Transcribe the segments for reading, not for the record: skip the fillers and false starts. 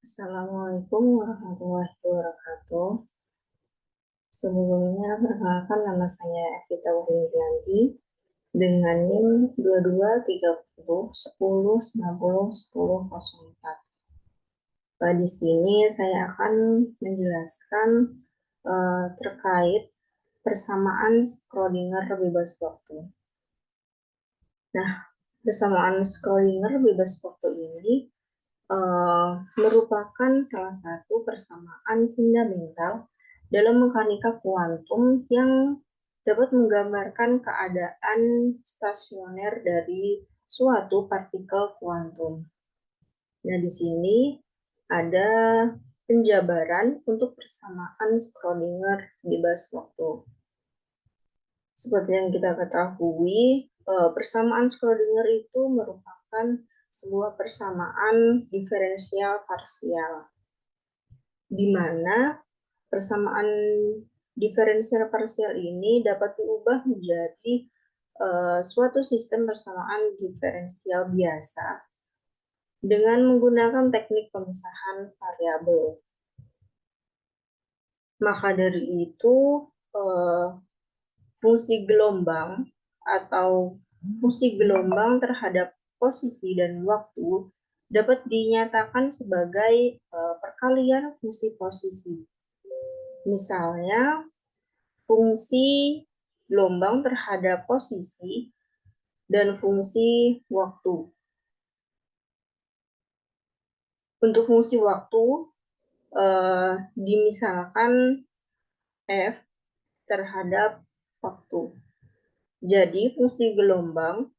Assalamualaikum warahmatullahi wabarakatuh. Sebelumnya, perkenalkan nama saya Evita Wahyu dengan NIM 223010901004. Di sini saya akan menjelaskan terkait persamaan Schrödinger bebas waktu. Nah, persamaan Schrödinger bebas waktu ini merupakan salah satu persamaan fundamental dalam mekanika kuantum yang dapat menggambarkan keadaan stasioner dari suatu partikel kuantum. Nah, di sini ada penjabaran untuk persamaan Schrödinger bebas waktu. Seperti yang kita ketahui, persamaan Schrödinger itu merupakan sebuah persamaan diferensial parsial, di mana persamaan diferensial parsial ini dapat diubah menjadi suatu sistem persamaan diferensial biasa dengan menggunakan teknik pemisahan variabel. Maka dari itu, fungsi gelombang atau fungsi gelombang terhadap posisi dan waktu dapat dinyatakan sebagai perkalian fungsi posisi. Misalnya, fungsi gelombang terhadap posisi dan fungsi waktu. Untuk fungsi waktu, dimisalkan F terhadap waktu. Jadi, fungsi gelombang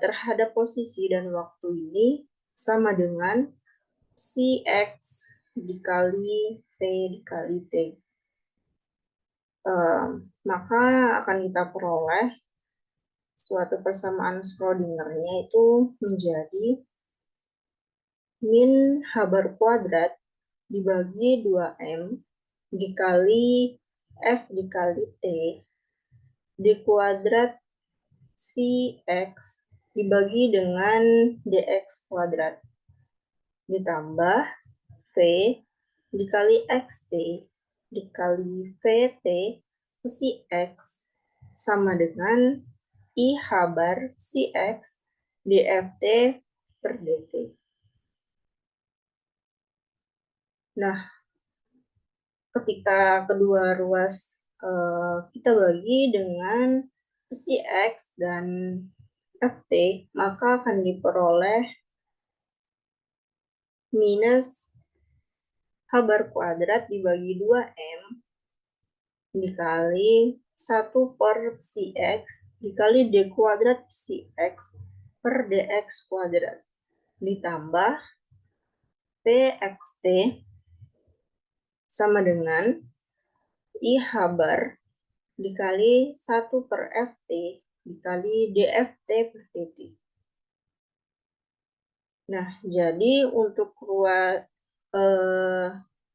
terhadap posisi dan waktu ini sama dengan Cx dikali V dikali T. Maka akan kita peroleh suatu persamaan Schrödinger-nya itu menjadi min H bar kuadrat dibagi 2M dikali F dikali T D kuadrat Cx dibagi dengan Dx kuadrat ditambah V dikali Xt dikali Vt Cx sama dengan I H bar Cx dft per dt. Nah, ketika kedua ruas kita bagi dengan Cx dan ft, maka akan diperoleh minus H bar kuadrat dibagi 2M dikali 1 per Cx dikali D kuadrat Cx per Dx kuadrat ditambah Pxt sama dengan I H bar dikali 1 per Ft dikali Dft per dt. Nah, jadi untuk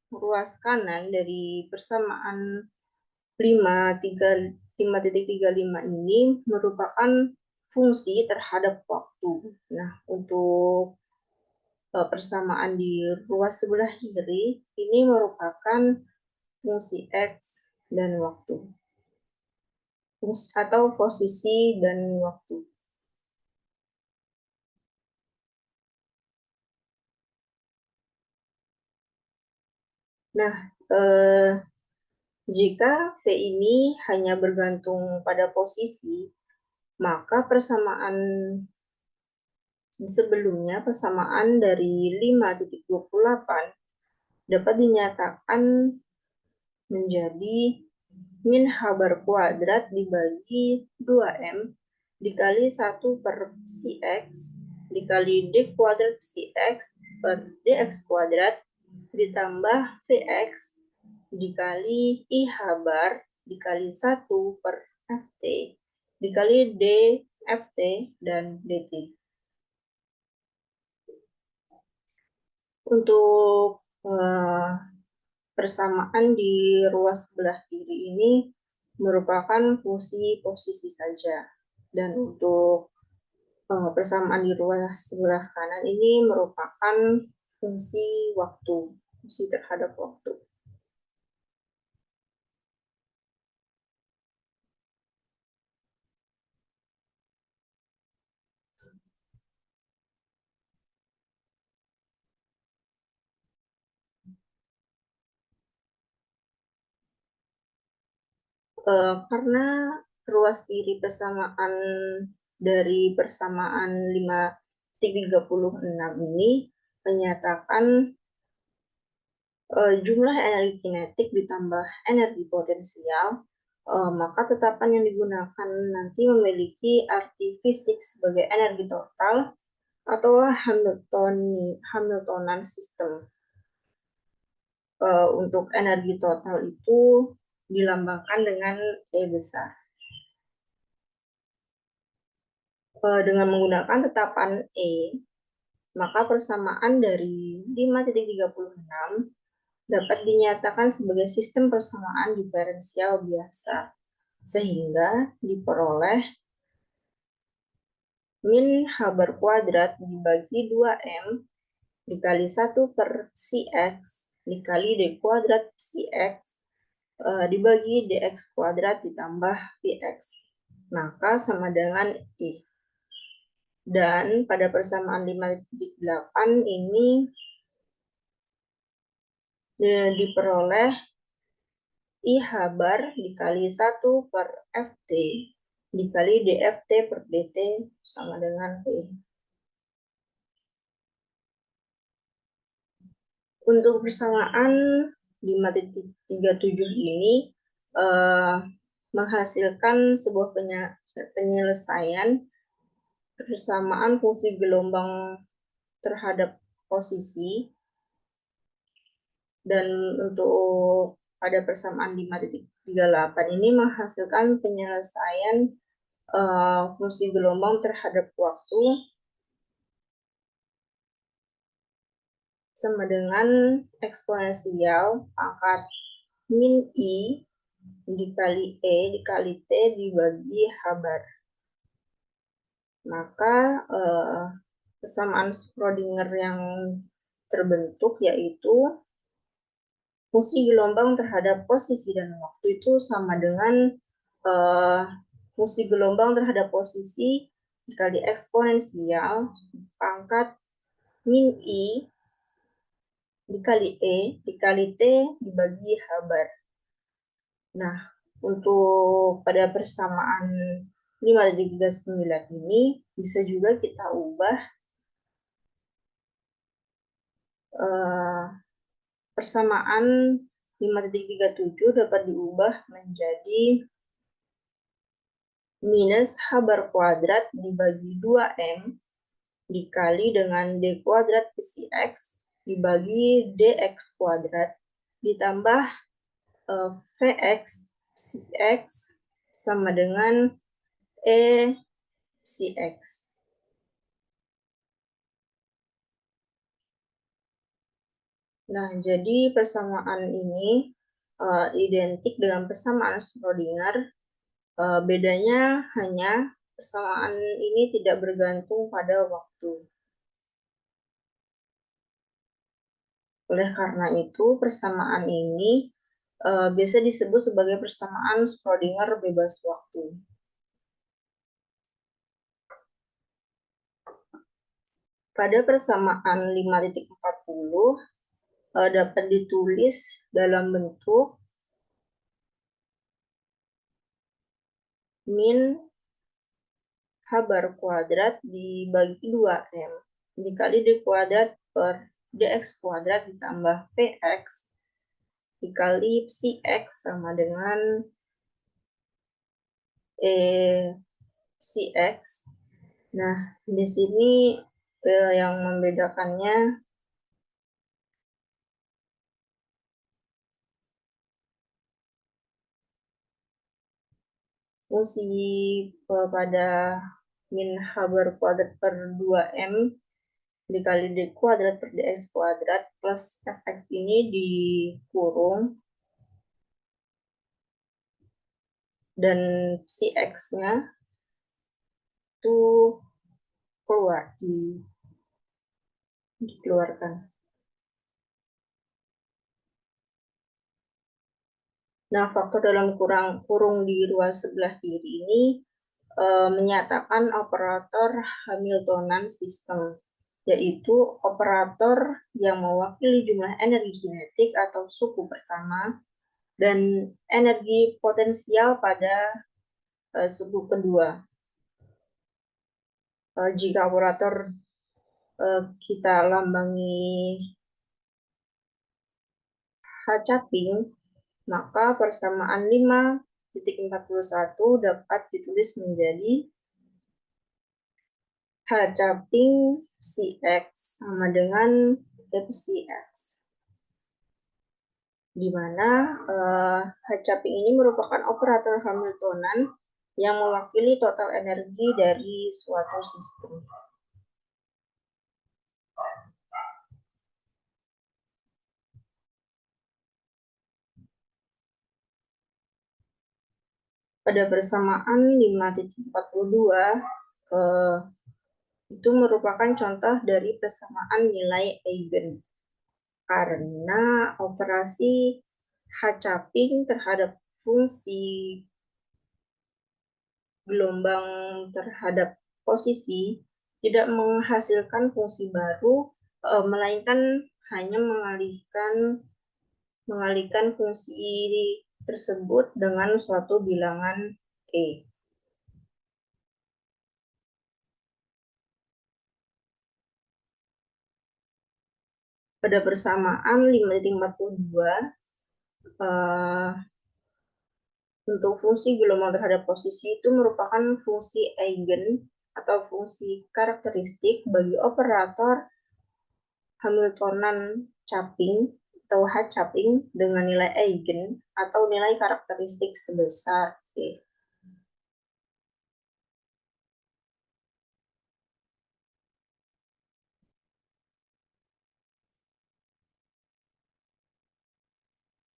ruas kanan dari persamaan 5.35 ini merupakan fungsi terhadap waktu. Nah, untuk persamaan di ruas sebelah kiri ini merupakan fungsi X dan waktu. Atau posisi dan waktu. Nah, jika V ini hanya bergantung pada posisi, maka persamaan sebelumnya, persamaan dari 5.28 dapat dinyatakan menjadi min H bar kuadrat dibagi 2M dikali 1 per Cx dikali D kuadrat Cx per Dx kuadrat ditambah Vx dikali I H bar dikali 1 per Ft dikali D Ft dan dt. Untuk persamaan di ruas sebelah kiri ini merupakan fungsi posisi saja. Dan untuk persamaan di ruas sebelah kanan ini merupakan fungsi waktu, fungsi terhadap waktu. Karena ruas kiri persamaan dari persamaan 5,36 ini menyatakan jumlah energi kinetik ditambah energi potensial, maka tetapan yang digunakan nanti memiliki arti fisik sebagai energi total atau Hamiltonian system. Untuk energi total itu dilambangkan dengan E besar. Dengan menggunakan tetapan E, maka persamaan dari 5,36 dapat dinyatakan sebagai sistem persamaan diferensial biasa, sehingga diperoleh min H bar kuadrat dibagi 2M dikali 1 per Cx dikali D kuadrat Cx dibagi dx kuadrat ditambah px. Maka sama dengan I. Dan pada persamaan 5,8 ini diperoleh IH bar dikali 1 per FT dikali DFT per DT sama dengan P. Untuk persamaan 5,37 ini menghasilkan sebuah penyelesaian persamaan fungsi gelombang terhadap posisi, dan untuk pada persamaan 5,38 ini menghasilkan penyelesaian fungsi gelombang terhadap waktu sama dengan eksponensial pangkat min I dikali E dikali T dibagi H bar. Maka persamaan Schrödinger yang terbentuk yaitu fungsi gelombang terhadap posisi dan waktu itu sama dengan fungsi gelombang terhadap posisi dikali eksponensial pangkat min I dikali E dikali T dibagi H bar. Nah, untuk pada persamaan 5,39 ini bisa juga kita ubah persamaan 5,37 dapat diubah menjadi minus H bar kuadrat dibagi 2M dikali dengan D kuadrat Cx dibagi Dx kuadrat ditambah Vx Cx sama dengan E Cx. Nah, jadi persamaan ini identik dengan persamaan Schrödinger. Bedanya hanya persamaan ini tidak bergantung pada waktu. Oleh karena itu, persamaan ini biasa disebut sebagai persamaan Schrödinger bebas waktu. Pada persamaan 5,40 dapat ditulis dalam bentuk min H bar kuadrat dibagi 2M dikali D kuadrat per Dx kuadrat ditambah Px dikali Cx sama dengan Cx. Nah, di sini yang membedakannya fungsi pada min H bar kuadrat per 2M dikali D kuadrat per Dx kuadrat plus Fx ini dikurung dan Cx-nya itu keluar, dikeluarkan. Nah, faktor dalam kurung di ruas sebelah kiri ini menyatakan operator Hamiltonan sistem, yaitu operator yang mewakili jumlah energi kinetik atau suku pertama dan energi potensial pada suku kedua. Jika operator kita lambangi H-caping, maka persamaan 5.41 dapat ditulis menjadi H-caping Cx sama dengan Fcx, di mana H-caping ini merupakan operator Hamiltonan yang mewakili total energi dari suatu sistem. Pada persamaan 5.42 itu merupakan contoh dari persamaan nilai eigen, karena operasi H-caping terhadap fungsi gelombang terhadap posisi tidak menghasilkan fungsi baru, melainkan hanya mengalihkan fungsi tersebut dengan suatu bilangan E. Pada persamaan 5.42, untuk fungsi gelombang terhadap posisi itu merupakan fungsi eigen atau fungsi karakteristik bagi operator Hamiltonan caping atau H-caping dengan nilai eigen atau nilai karakteristik sebesar E.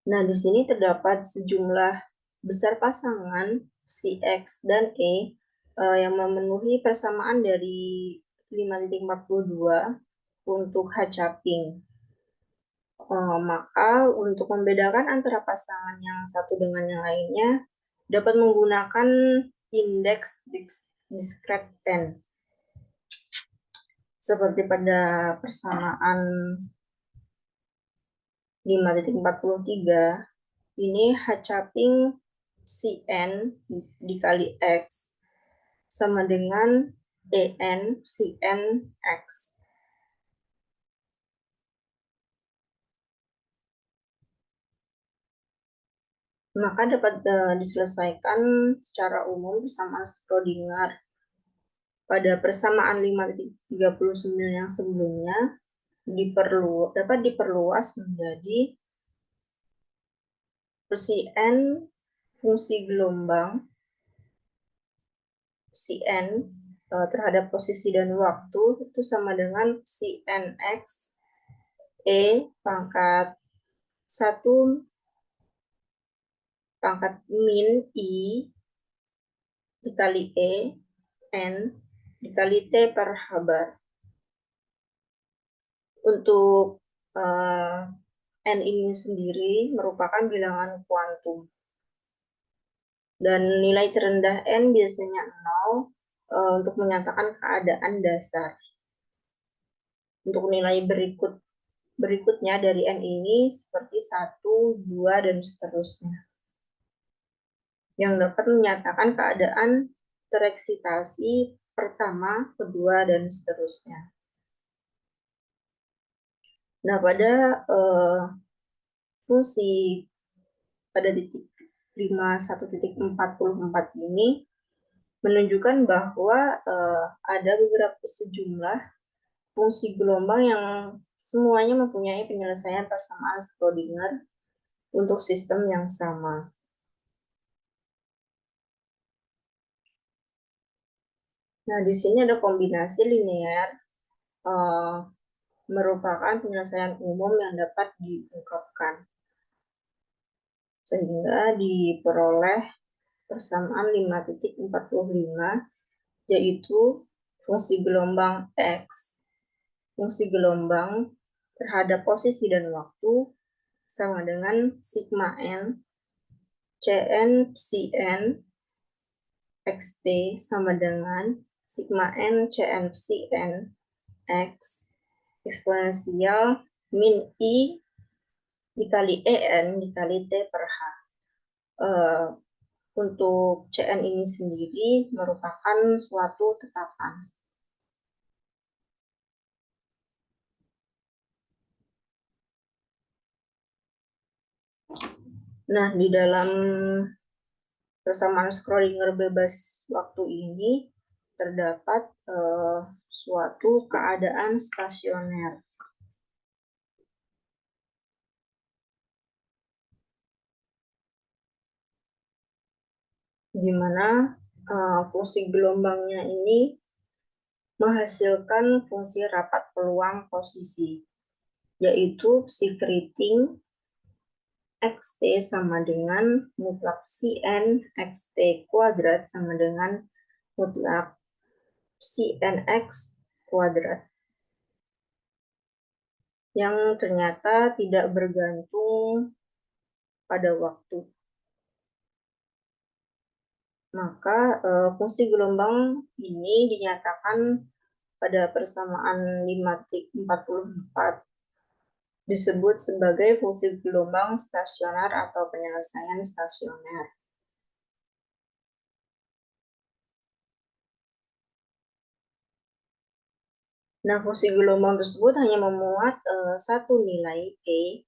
Nah, di sini terdapat sejumlah besar pasangan Cx dan E yang memenuhi persamaan dari 5.42 untuk H-caping. Maka untuk membedakan antara pasangan yang satu dengan yang lainnya dapat menggunakan indeks diskreten. Seperti pada persamaan 5.43, ini H-caping Cn dikali X sama dengan En Cn X. Maka dapat diselesaikan secara umum bersama Schrödinger. Pada persamaan 5.39 yang sebelumnya dapat diperluas menjadi Cn fungsi gelombang Cn terhadap posisi dan waktu itu sama dengan Cnx E pangkat 1 pangkat min I dikali E N dikali T per Habar. Untuk N ini sendiri merupakan bilangan kuantum. Dan nilai terendah N biasanya 0 untuk menyatakan keadaan dasar. Untuk nilai berikutnya dari N ini seperti 1, 2, dan seterusnya, yang dapat menyatakan keadaan tereksitasi pertama, kedua, dan seterusnya. Nah, pada fungsi pada titik 51.44 ini menunjukkan bahwa ada sejumlah fungsi gelombang yang semuanya mempunyai penyelesaian persamaan Schrödinger untuk sistem yang sama. Nah, di sini ada kombinasi linear merupakan penyelesaian umum yang dapat diungkapkan, sehingga diperoleh persamaan 5.45, yaitu fungsi gelombang X, fungsi gelombang terhadap posisi dan waktu sama dengan sigma N Cn psi n xt sama dengan sigma n Cn psi n x eksponensial min i dikali en dikali t per h. Untuk Cn ini sendiri merupakan suatu tetapan. Nah, di dalam persamaan Schrödinger bebas waktu ini terdapat suatu keadaan stasioner, di mana fungsi gelombangnya ini menghasilkan fungsi rapat peluang posisi, yaitu psi keriting xt sama dengan mutlak psi n xt kuadrat sama dengan mutlak psi nx kuadrat, yang ternyata tidak bergantung pada waktu. Maka fungsi gelombang ini dinyatakan pada persamaan 5.44 disebut sebagai fungsi gelombang stasioner atau penyelesaian stasioner. Nah, fungsi gelombang tersebut hanya memuat satu nilai E.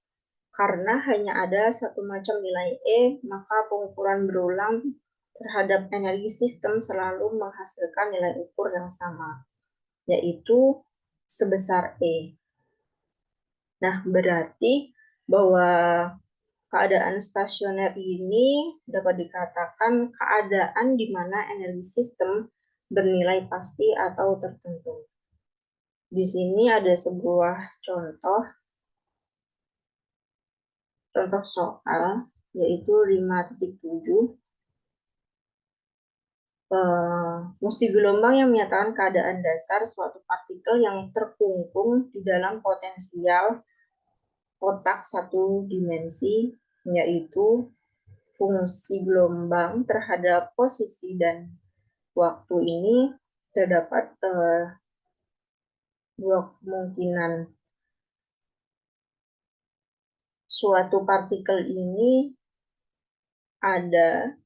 Karena hanya ada satu macam nilai E, maka pengukuran berulang terhadap energi sistem selalu menghasilkan nilai ukur yang sama, yaitu sebesar E. Nah, berarti bahwa keadaan stasioner ini dapat dikatakan keadaan di mana energi sistem bernilai pasti atau tertentu. Di sini ada sebuah contoh soal, yaitu 5.7. Fungsi gelombang yang menyatakan keadaan dasar suatu partikel yang terkungkung di dalam potensial kotak satu dimensi, yaitu fungsi gelombang terhadap posisi dan waktu ini terdapat dua kemungkinan. Suatu partikel ini ada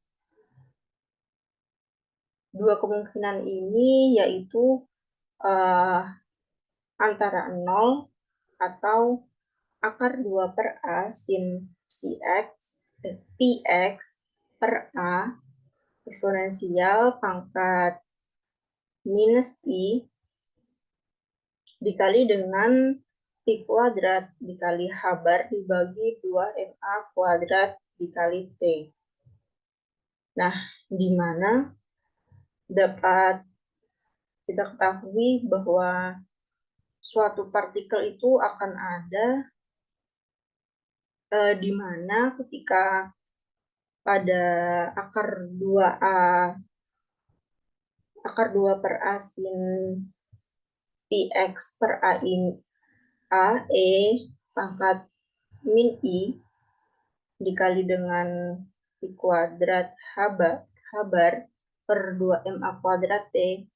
dua kemungkinan ini, yaitu antara 0 atau akar 2 per A sin px per A eksponensial pangkat minus I dikali dengan pi kuadrat dikali h bar dibagi 2ma kuadrat dikali t. Nah, di mana dapat kita ketahui bahwa suatu partikel itu akan ada di mana ketika pada akar 2 per A sin px per A in A E pangkat min I dikali dengan pi kuadrat h bar per 2ma kuadrat T.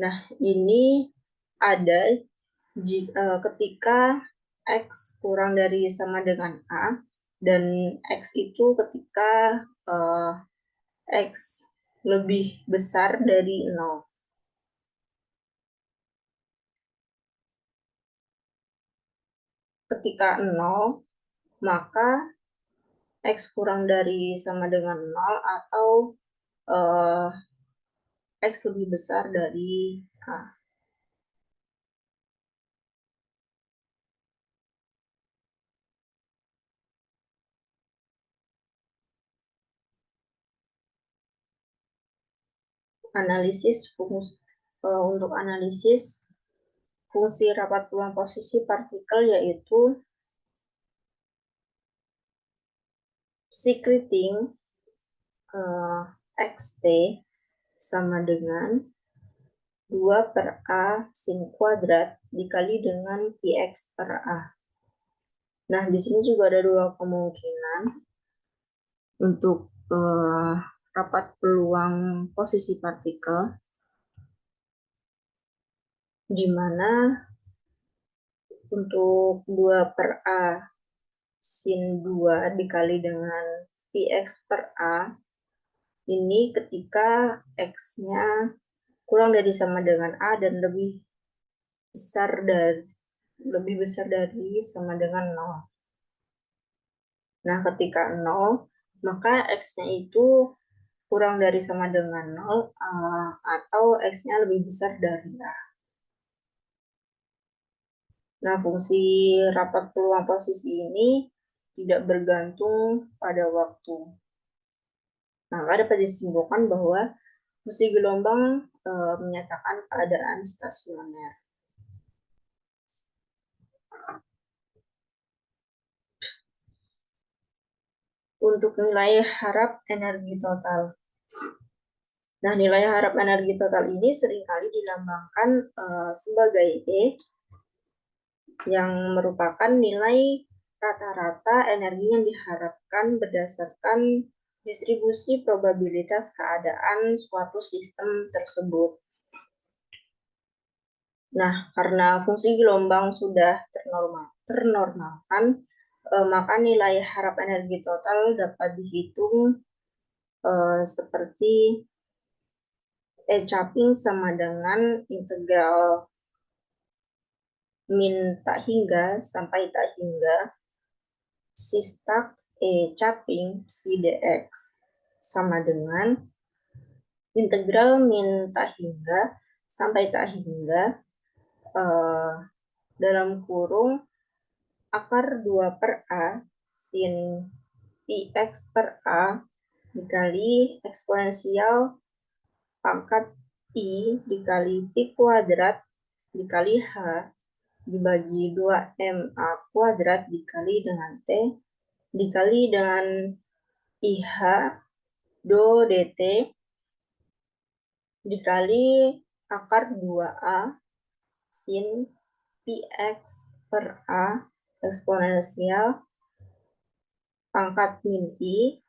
Nah, ini ada ketika X kurang dari sama dengan A, dan X itu ketika X lebih besar dari 0. Ketika 0, maka X kurang dari sama dengan 0 atau X lebih besar dari A. Untuk analisis fungsi rapat peluang posisi partikel, yaitu psi keriting xt sama dengan 2 per A sin kuadrat dikali dengan px per A. Nah, di sini juga ada dua kemungkinan. untuk rapat peluang posisi partikel, di mana untuk 2/A sin 2 dikali dengan Px per A, ini ketika X-nya kurang dari sama dengan A dan lebih besar dari sama dengan 0. Nah, ketika 0, maka X-nya itu kurang dari sama dengan 0 atau X-nya lebih besar dari A. Nah, fungsi rapat peluang posisi ini tidak bergantung pada waktu. Maka dapat disimpulkan bahwa fungsi gelombang menyatakan keadaan stasioner. Untuk nilai harap energi total. Nah, nilai harap energi total ini seringkali dilambangkan sebagai E, yang merupakan nilai rata-rata energi yang diharapkan berdasarkan distribusi probabilitas keadaan suatu sistem tersebut. Nah, karena fungsi gelombang sudah ternormalkan, maka nilai harap energi total dapat dihitung seperti E capping sama dengan integral min tak hingga sampai tak hingga sistak E capping si dx sama dengan integral min tak hingga sampai tak hingga dalam kurung akar 2/A sin Px per A dikali eksponensial pangkat I dikali Pi kuadrat dikali H dibagi 2MA kuadrat dikali dengan T dikali dengan IH do dt dikali akar 2A sin Px per A eksponensial pangkat min I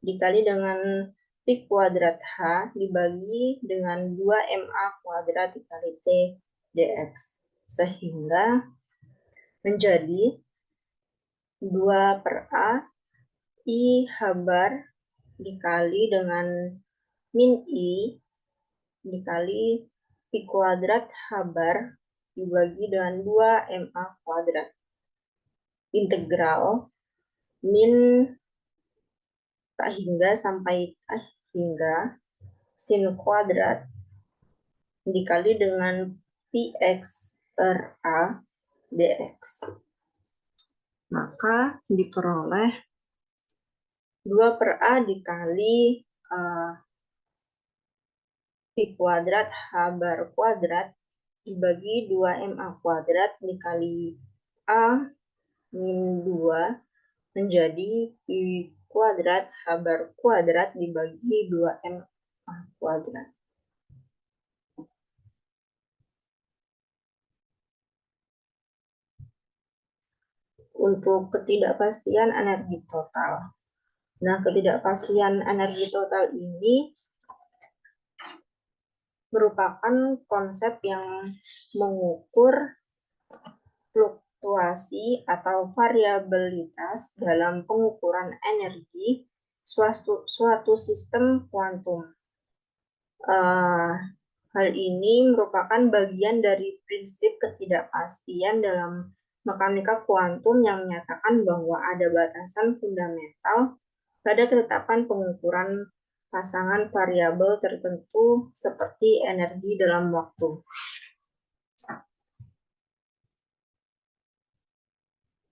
dikali dengan Pi kuadrat H dibagi dengan 2MA kuadrat dikali T dx. Sehingga menjadi 2/A I H bar dikali dengan min I dikali Pi kuadrat H bar dibagi dengan 2MA kuadrat. Integral min tak hingga sampai tak hingga sin kuadrat dikali dengan Px per A dx. Maka diperoleh 2/A dikali Pi kuadrat H bar kuadrat dibagi 2MA kuadrat dikali A min 2 menjadi Pi kuadrat H bar kuadrat dibagi 2MA kuadrat. Untuk ketidakpastian energi total. Nah, ketidakpastian energi total ini merupakan konsep yang mengukur fluktuasi atau variabilitas dalam pengukuran energi suatu sistem kuantum. Hal ini merupakan bagian dari prinsip ketidakpastian dalam mekanika kuantum yang menyatakan bahwa ada batasan fundamental pada ketetapan pengukuran pasangan variabel tertentu seperti energi dalam waktu.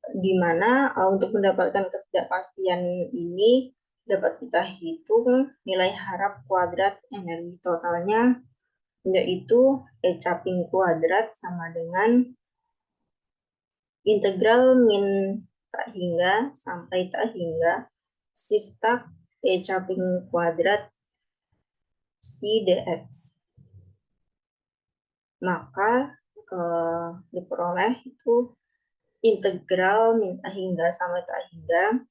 Di mana untuk mendapatkan ketidakpastian ini dapat kita hitung nilai harap kuadrat energi totalnya, yaitu E capping kuadrat sama dengan integral min tak hingga sampai tak hingga sistak E capping kuadrat si dx. Maka diperoleh itu integral min tak hingga sampai tak hingga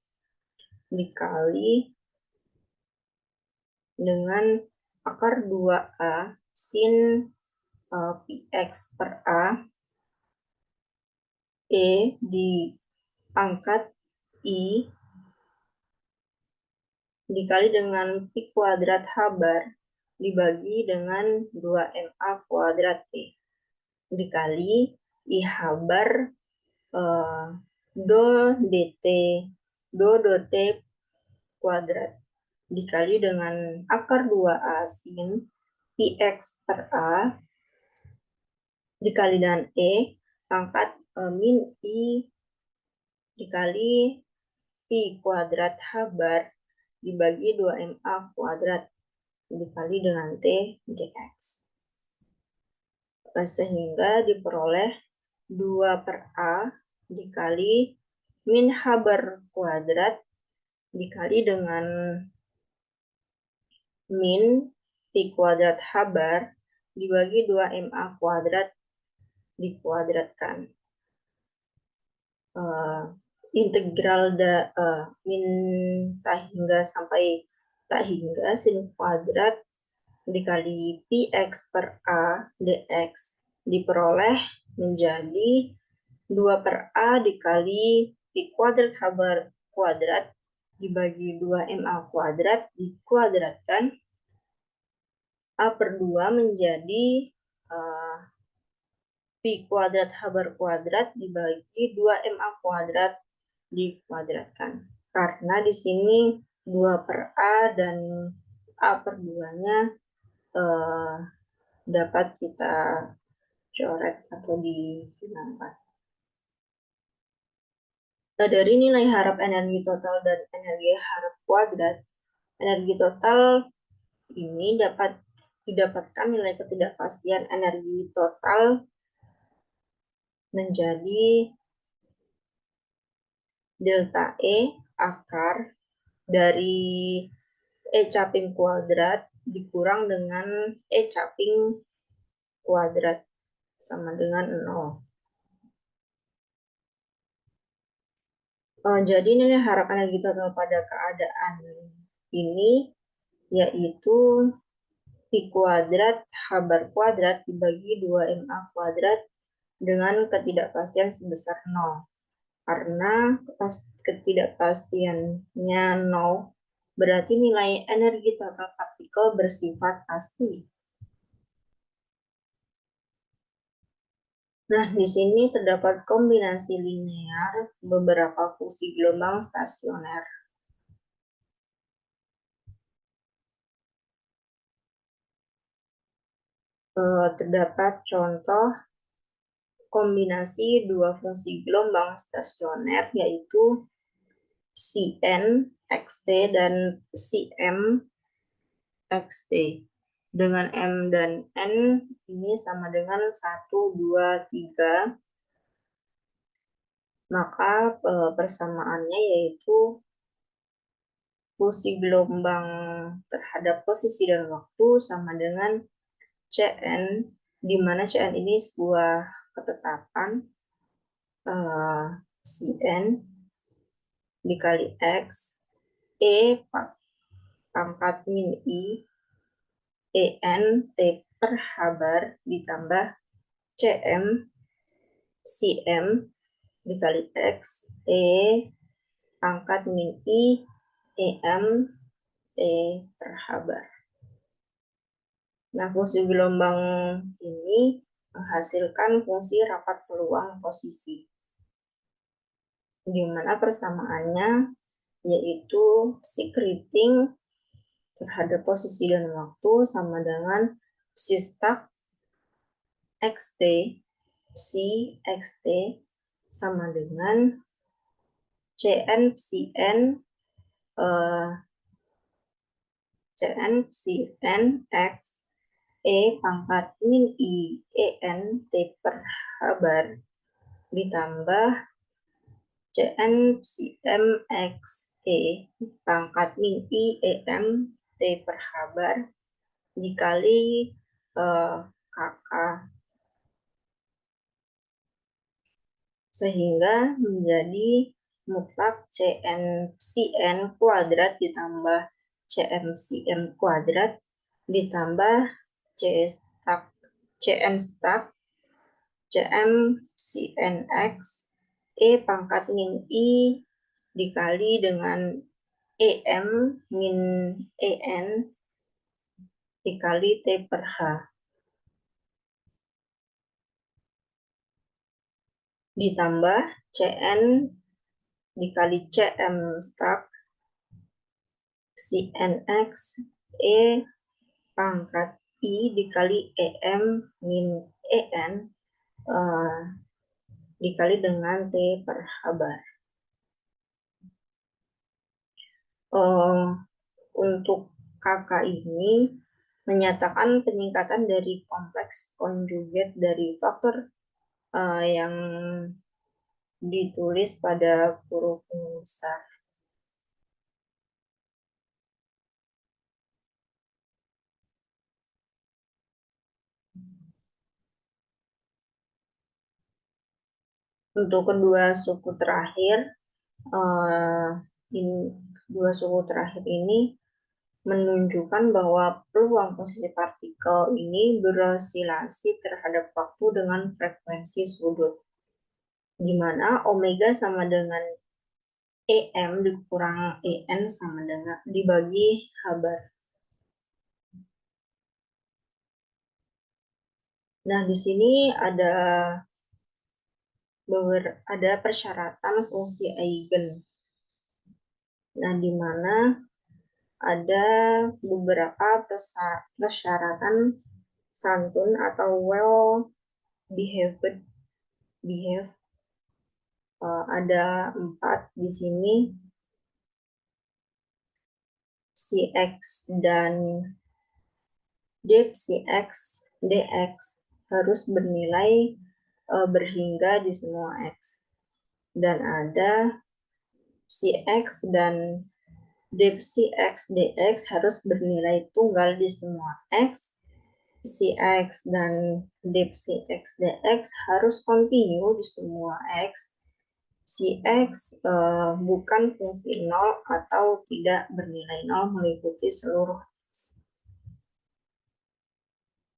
dikali dengan akar 2A sin Px per A, E diangkat I dikali dengan pi kuadrat H bar dibagi dengan 2MA kuadrat T dikali I H bar do dt do T kuadrat dikali dengan akar 2A sin Px per A dikali dengan E pangkat min I dikali pi kuadrat H bar dibagi 2MA kuadrat dikali dengan T dx. Sehingga diperoleh 2 per A dikali min H bar kuadrat dikali dengan min pi kuadrat H bar dibagi 2MA kuadrat dikuadratkan. Integral min tak hingga sampai tak hingga sin kuadrat dikali Px per A dx diperoleh menjadi 2 per A dikali pi kuadrat H bar kuadrat dibagi 2MA kuadrat dikuadratkan A per 2 menjadi pi kuadrat H bar kuadrat dibagi 2MA kuadrat dikuadratkan. Karena di sini 2 per A dan A per 2-nya dapat kita coret atau digunakan. Nah, dari nilai harap energi total dan energi harap kuadrat, energi total ini dapat didapatkan nilai ketidakpastian energi total menjadi delta E akar dari E caping kuadrat dikurang dengan E caping kuadrat sama dengan 0. Jadi nilai harap energi total pada keadaan ini yaitu pi kuadrat H bar kuadrat dibagi 2MA kuadrat dengan ketidakpastian sebesar 0. Karena ketidakpastiannya 0, berarti nilai energi total partikel bersifat pasti. Nah, di sini terdapat kombinasi linear beberapa fungsi gelombang stasioner. Terdapat contoh kombinasi dua fungsi gelombang stasioner yaitu Cn xt dan Cm xt. Dengan M dan N ini sama dengan 1, 2, 3. Maka persamaannya yaitu fungsi gelombang terhadap posisi dan waktu sama dengan Cn, di mana Cn ini sebuah ketetapan Cn dikali X, E pangkat min I, En T per H bar ditambah Cm, Cm dikali X, E pangkat min I, Em T per H bar. Nah, fungsi gelombang ini menghasilkan fungsi rapat peluang posisi, di mana persamaannya yaitu psi-Kriting terhadap posisi dan waktu sama dengan psi stak xt, psi xt sama dengan Cn psi n Cn psi n x E pangkat min I En T per H bar ditambah Cn psi m x E pangkat min I Em T per H bar dikali KK, sehingga menjadi mutlak CN kuadrat ditambah CM kuadrat ditambah CN stak CM CNX E pangkat min I dikali dengan EM min EN dikali T per H. Ditambah CN dikali CM stak CNX E pangkat I dikali EM min EN dikali dengan T per H bar. Untuk kakak ini menyatakan peningkatan dari kompleks konjugat dari faktor yang ditulis pada huruf besar. Untuk kedua suku terakhir, ini menunjukkan bahwa peluang posisi partikel ini berosilasi terhadap waktu dengan frekuensi sudut, di mana omega sama dengan EM dikurang EN sama dengan dibagi H bar. Nah, di sini ada persyaratan fungsi eigen. Nah, di mana ada beberapa persyaratan santun atau well behaved ada 4 di sini. Cx dan Cx dx harus bernilai berhingga di semua x, dan ada Cx dan Cx dx harus bernilai tunggal di semua x. Cx dan Cx dx harus kontinu di semua x. Cx bukan fungsi 0 atau tidak bernilai 0 meliputi seluruh